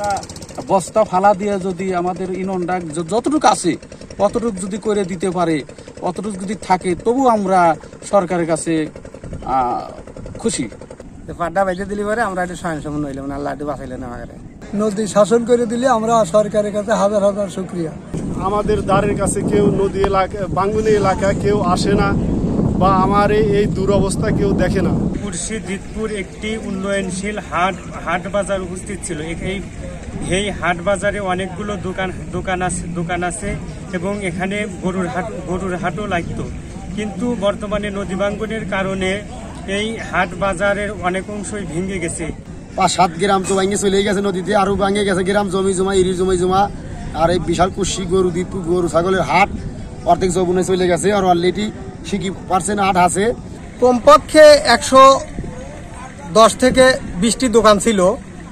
আমরা বস্তা ফালা দিয়ে যদি আমাদের ইননটা যতটুকু আছে অতটুকু যদি করে দিতে পারে, অতটুকু যদি থাকে, তবু আমরা সরকারের কাছে খুশি। পাড্ডা বাইতে দিলে পরে আমরা একটু স্বয়ংসম্পূর্ণ হইলাম না, আল্লাহ একটু বাঁচাইলেন আমাকে। নদী শাসন করে দিলে আমরা সরকারের কাছে হাজার হাজার শুকরিয়া। আমাদের দ্বারের কাছে কেউ নদী এলাকা বাঙ্গুনি এলাকা কেউ আসে না বা আমার এই দুরবস্থা কেউ দেখে না। কুরশী দিতপুর একটি উন্নয়নশীল হাট বাজার উপস্থিত ছিল। এই হাট বাজারে অনেকগুলো দোকান আছে এবং এখানে গরুর হাটও লাগতো, কিন্তু বর্তমানে নদী ভাঙ্গনের কারণে এই হাট বাজারের অনেক অংশই ভেঙে গেছে। 5-7 গ্রাম তো ভাঙে চলে গেছে নদীতে, আরো ভাঙে গেছে গ্রাম জমি জমা, ইরি জমা। আর এই বিশাল কুশি গরু ছাগলের হাট অর্ধেক যৌবনে চলে গেছে, আর অলরেডি 60% হাট আছে। কমপক্ষে 110 থেকে 20টি দোকান ছিল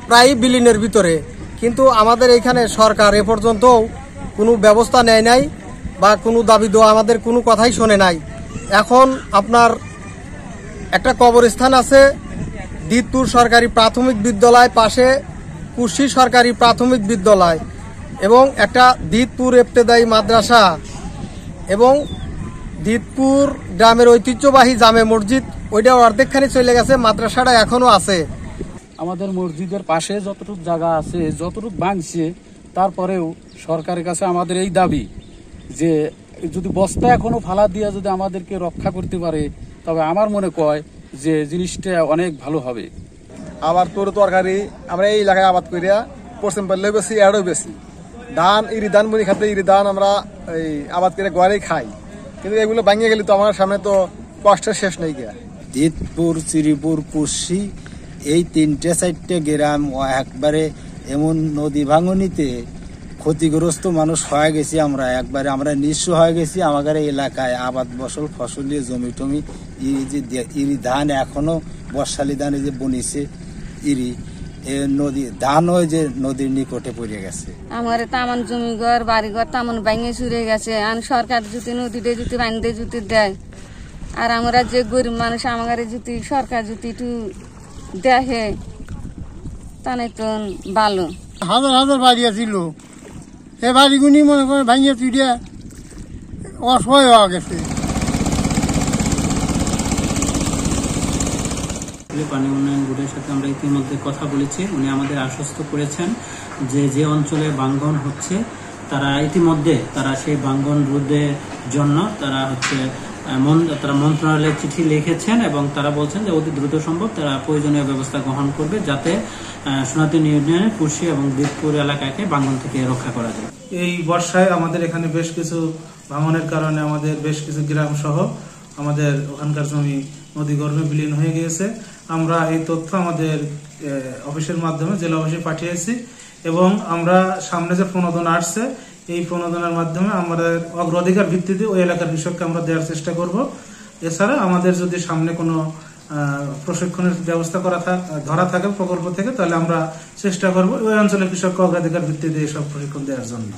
প্রায় বিলীনের ভিতরে, কিন্তু আমাদের এখানে সরকার এ পর্যন্ত কোনো ব্যবস্থা নেয় নাই বা কোনো দাবি দেওয়া আমাদের কোনো কথাই শোনে নাই। এখন আপনার একটা কবরস্থান আছে, দিতপুর সরকারি প্রাথমিক বিদ্যালয় পাশে কুশি সরকারি প্রাথমিক বিদ্যালয় এবং একটা দিতপুর ইবতেদায়ী মাদ্রাসা এবং দিতপুর গ্রামের ঐতিহ্যবাহী জামে মসজিদ, ওইটা অর্ধেকখানি চলে গেছে, মাদ্রাসাটা এখনো আছে। আমাদের মসজিদের পাশে যতটুকু জায়গা আছে, যতটুকু ভাঙছে, তারপরেও সরকারের কাছে আমাদের এই দাবি যে যদি বস্তা এখনো ফালা দিয়ে যদি আমাদেরকে রক্ষা করতে পারে, তবে আমার মনে কয় যে জিনিসটা অনেক ভালো হবে। আবার তরকারি আমরা এই এলাকায় আবাদ করিয়া পশ্চিম পাল্লেও বেশি, এড়ও বেশি। ধান ধান মুড়ি খাতে ধান আমরা এই আবাদ করে ঘরেই খাই, কিন্তু এগুলো ভাঙিয়ে গেলে তো আমার সামনে তো কষ্টের শেষ নেই গিয়া। দিতপুর, শ্রীপুর, কুশি এই 3-4টে গ্রাম একবারে এমন নদী ভাঙনিতে ক্ষতিগ্রস্ত মানুষ হয়ে গেছি। আমরা নিঃস্ব হয়ে গেছি। আমাদের এলাকায় আবাদ ফসলি জমি টমি ইরি ধান এখনো বর্ষালি ধান যে বনিছে নদী ধান হয়ে যে নদীর নিকটে পড়ে গেছে। আমার তামান জমি ঘর বাড়ি ঘর তামান ভাঙে চুরে গেছে। আর সরকার যদি নদীতে যদি বান্ধে যদি দেয়, আর আমরা যে গরিব মানুষ আমাদের যদি সরকার যদি একটু দেখে তাহলে তো ভালো। হাজার হাজার বাড়ি আছিল, এই বাড়িগুলি মনে করেন ভাঙিয়ে চুরিয়া অসহায় হওয়া গেছে। পানি উন্নয়ন বোর্ডের সাথে আমরা ইতিমধ্যে কথা বলেছি। উনি আমাদের আশ্বস্ত করেছেন যে অঞ্চলে ভাঙ্গন হচ্ছে তারা ইতিমধ্যে সেই ভাঙ্গন রোধের জন্য তারা মন্ত্রণালয়ে চিঠি লিখেছেন এবং তারা বলছেন যে অতি দ্রুত সম্ভব তারা প্রয়োজনীয় ব্যবস্থা গ্রহণ করবে যাতে সোনাতলী ইউনিয়নের কুশি এবং দিতপুর এলাকাকে ভাঙ্গন থেকে রক্ষা করা যায়। এই বর্ষায় আমাদের এখানে বেশ কিছু ভাঙনের কারণে আমাদের বেশ কিছু গ্রাম সহ আমাদের ওখানকার জমি নদী গর্ভে বিলীন হয়ে গিয়েছে। আমরা এই তথ্য আমাদের অফিসের মাধ্যমে জেলা অফিসে পাঠিয়েছি এবং আমরা সামনে যে প্রণোদনা আসছে এই প্রণোদনার মাধ্যমে আমাদের অগ্রাধিকার ভিত্তিতে ওই এলাকার কৃষককে আমরা দেওয়ার চেষ্টা করব। এছাড়া আমাদের যদি সামনে কোনো প্রশিক্ষণের ব্যবস্থা ধরা থাকে প্রকল্প থেকে, তাহলে আমরা চেষ্টা করব ওই অঞ্চলের কৃষককে অগ্রাধিকার ভিত্তিতে এইসব প্রশিক্ষণ দেওয়ার জন্য।